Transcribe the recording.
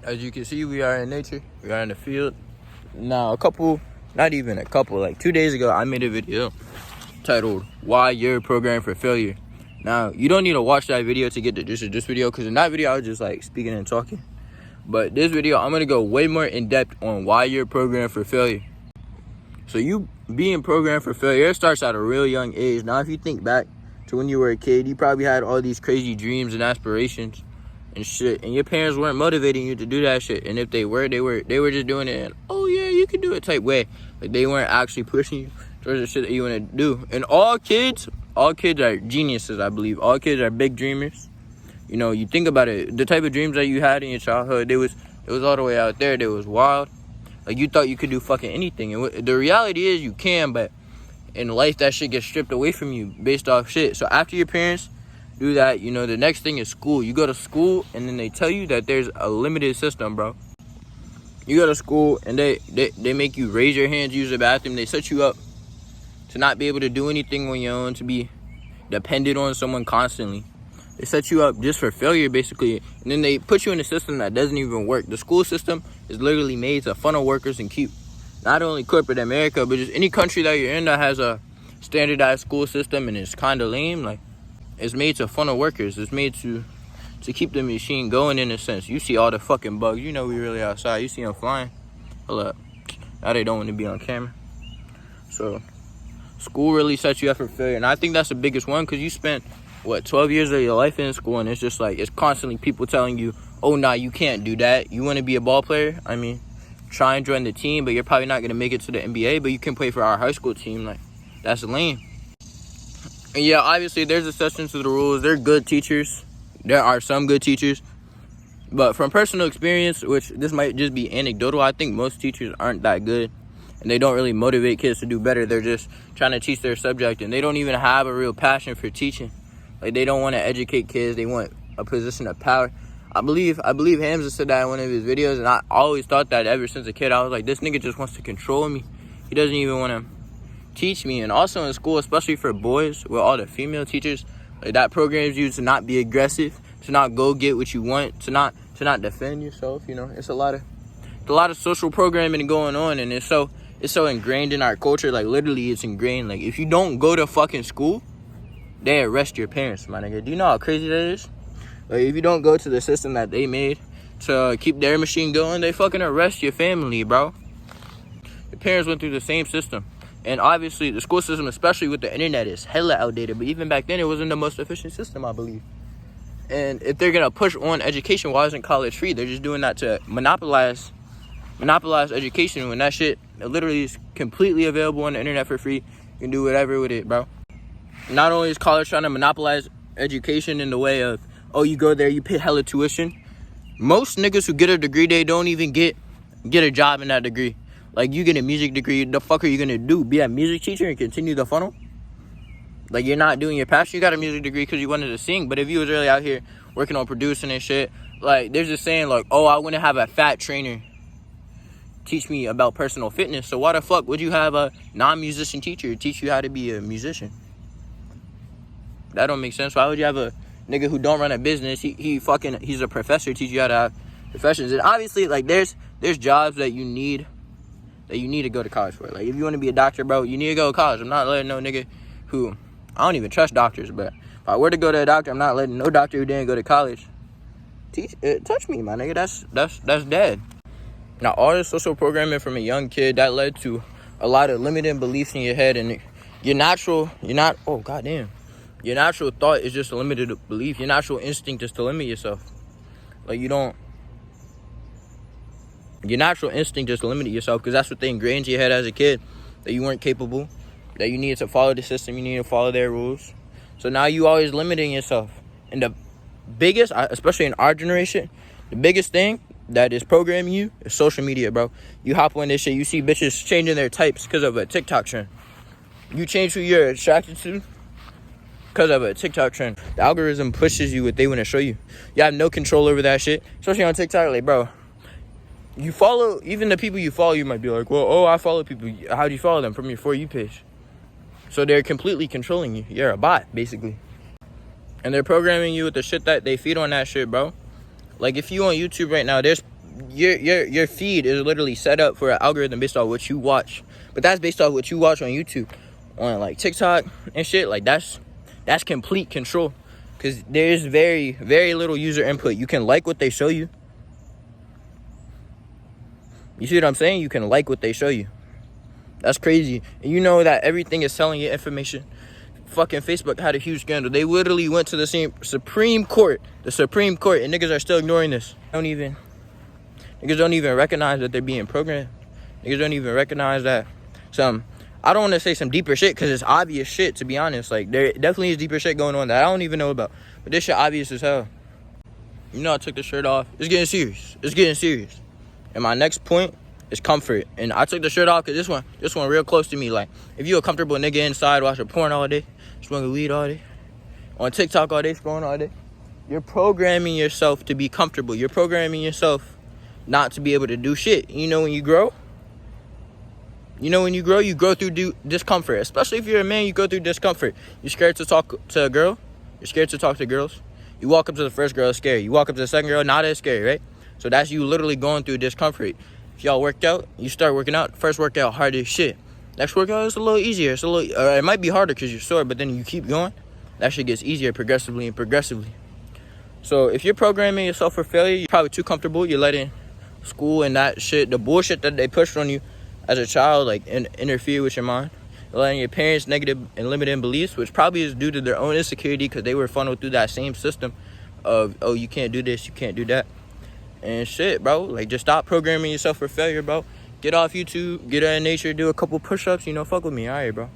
As you can see, we are in nature. We are in the field. Now, like 2 days ago, I made a video titled, Why You're Programmed for Failure. Now, you don't need to watch that video to get the gist of this video, because in that video, I was just like speaking and talking. But this video, I'm going to go way more in depth on why you're programmed for failure. So you being programmed for failure, it starts at a real young age. Now, if you think back to when you were a kid, you probably had all these crazy dreams and aspirations and shit, and your parents weren't motivating you to do that shit. And if they were just doing it in, oh yeah, you can do it type way. Like, they weren't actually pushing you towards the shit that you want to do. And all kids are geniuses, I believe. All kids are big dreamers. You know, you think about it, the type of dreams that you had in your childhood, it was all the way out there. It was wild. Like, you thought you could do fucking anything. And the reality is you can, but in life, that shit gets stripped away from you based off shit. So after your parents do that, you know, the next thing is school. You go to school, and then they tell you that there's a limited system, bro. You go to school, and they make you raise your hands, use the bathroom. They set you up to not be able to do anything on your own, to be dependent on someone constantly. They set you up just for failure, basically. And then they put you in a system that doesn't even work. The school system is literally made to funnel workers and keep not only corporate America, but just any country that you're in that has a standardized school system and it's kind of lame. Like, it's made to funnel workers. It's made to keep the machine going, in a sense. You see all the fucking bugs. You know we really outside. You see them flying. Hold up. Now they don't want to be on camera. So school really sets you up for failure. And I think that's the biggest one, because you spent 12 years of your life in school, and it's just like, it's constantly people telling you, oh nah, you can't do that. You want to be a ball player? I mean, try and join the team, but you're probably not going to make it to the NBA, but you can play for our high school team. Like, that's lame. And yeah, obviously there's exceptions to the rules. They're good teachers. There are some good teachers, but from personal experience, which this might just be anecdotal, I think most teachers aren't that good, and they don't really motivate kids to do better. They're just trying to teach their subject, and they don't even have a real passion for teaching. Like, they don't want to educate kids. They want a position of power. I believe Hamza said that in one of his videos, and I always thought that ever since a kid. I was like, this nigga just wants to control me. He doesn't even want to teach me. And also in school, especially for boys, with all the female teachers, like, that programs you to not be aggressive, to not go get what you want, to not defend yourself. You know, it's a lot of social programming going on, and it's so ingrained in our culture. Like, literally, it's ingrained. Like, if you don't go to fucking school, they arrest your parents, my nigga. Do you know how crazy that is? Like, if you don't go to the system that they made to keep their machine going, they fucking arrest your family, bro. Your parents went through the same system. And obviously, the school system, especially with the internet, is hella outdated. But even back then, it wasn't the most efficient system, I believe. And if they're going to push on education, why isn't college free? They're just doing that to monopolize education, when that shit literally is completely available on the internet for free. You can do whatever with it, bro. Not only is college trying to monopolize education in the way of, oh, you go there, you pay hella tuition. Most niggas who get a degree, they don't even get a job in that degree. Like, you get a music degree, the fuck are you gonna do? Be a music teacher and continue the funnel? Like, you're not doing your passion. You got a music degree because you wanted to sing, but if you was really out here working on producing and shit, like, there's this saying, like, oh, I want to have a fat trainer teach me about personal fitness. So why the fuck would you have a non-musician teacher teach you how to be a musician? That don't make sense. Why would you have a nigga who don't run a business? He's a professor, teach you how to have professions. And obviously, like, there's jobs that you need to go to college for. Like, if you want to be a doctor, bro, you need to go to college. I'm not letting no nigga who, I don't even trust doctors, but if I were to go to a doctor, I'm not letting no doctor who didn't go to college touch me, my nigga. That's dead. Now, all this social programming from a young kid, that led to a lot of limiting beliefs in your head, and your natural thought is just a limited belief. Your natural instinct is to limit yourself. Like, your natural instinct is to limit yourself, because that's what they ingrained in your head as a kid, that you weren't capable, that you needed to follow the system, you needed to follow their rules. So now you always limiting yourself. And the biggest, especially in our generation, the biggest thing that is programming you is social media, bro. You hop on this shit, you see bitches changing their types because of a TikTok trend. You change who you're attracted to because of a TikTok trend. The algorithm pushes you what they want to show you. You have no control over that shit, especially on TikTok. Like, bro, you follow, even the people you follow, you might be like, well, oh, I follow people. How do you follow them? From your For You page. So they're completely controlling you. You're a bot, basically. And they're programming you with the shit that they feed on that shit, bro. Like, if you on YouTube right now, there's your feed is literally set up for an algorithm based off what you watch. But that's based off what you watch on YouTube, on like TikTok and shit. Like that's complete control, because there's very, very little user input. You can like what they show you. You see what I'm saying? You can like what they show you. That's crazy. And you know that everything is selling your information. Fucking Facebook had a huge scandal. They literally went to the Supreme Court, and niggas are still ignoring this. Niggas don't even recognize that they're being programmed. Niggas don't even recognize that I don't want to say some deeper shit, because it's obvious shit, to be honest. Like, there definitely is deeper shit going on that I don't even know about. But this shit obvious as hell. You know, I took the shirt off. It's getting serious. And my next point is comfort. And I took the shirt off because this one real close to me. Like, if you a comfortable nigga inside watching porn all day, smoking weed all day, on TikTok all day, scrolling all day, you're programming yourself to be comfortable. You're programming yourself not to be able to do shit. You know when you grow, you go through discomfort. Especially if you're a man, you go through discomfort. You're scared to talk to a girl. You're scared to talk to girls. You walk up to the first girl, it's scary. You walk up to the second girl, not as scary, right? So that's you literally going through discomfort. If y'all worked out, you start working out. First workout, hard as shit. Next workout is a little easier. It might be harder because you're sore, but then you keep going. That shit gets easier progressively. So if you're programming yourself for failure, you're probably too comfortable. You're letting school and that shit, the bullshit that they pushed on you as a child, like interfere with your mind. You're letting your parents' negative and limiting beliefs, which probably is due to their own insecurity, because they were funneled through that same system of, oh, you can't do this, you can't do that. And shit, bro, like, just stop programming yourself for failure, bro. Get off YouTube, get out in nature, do a couple push-ups, fuck with me, all right, bro.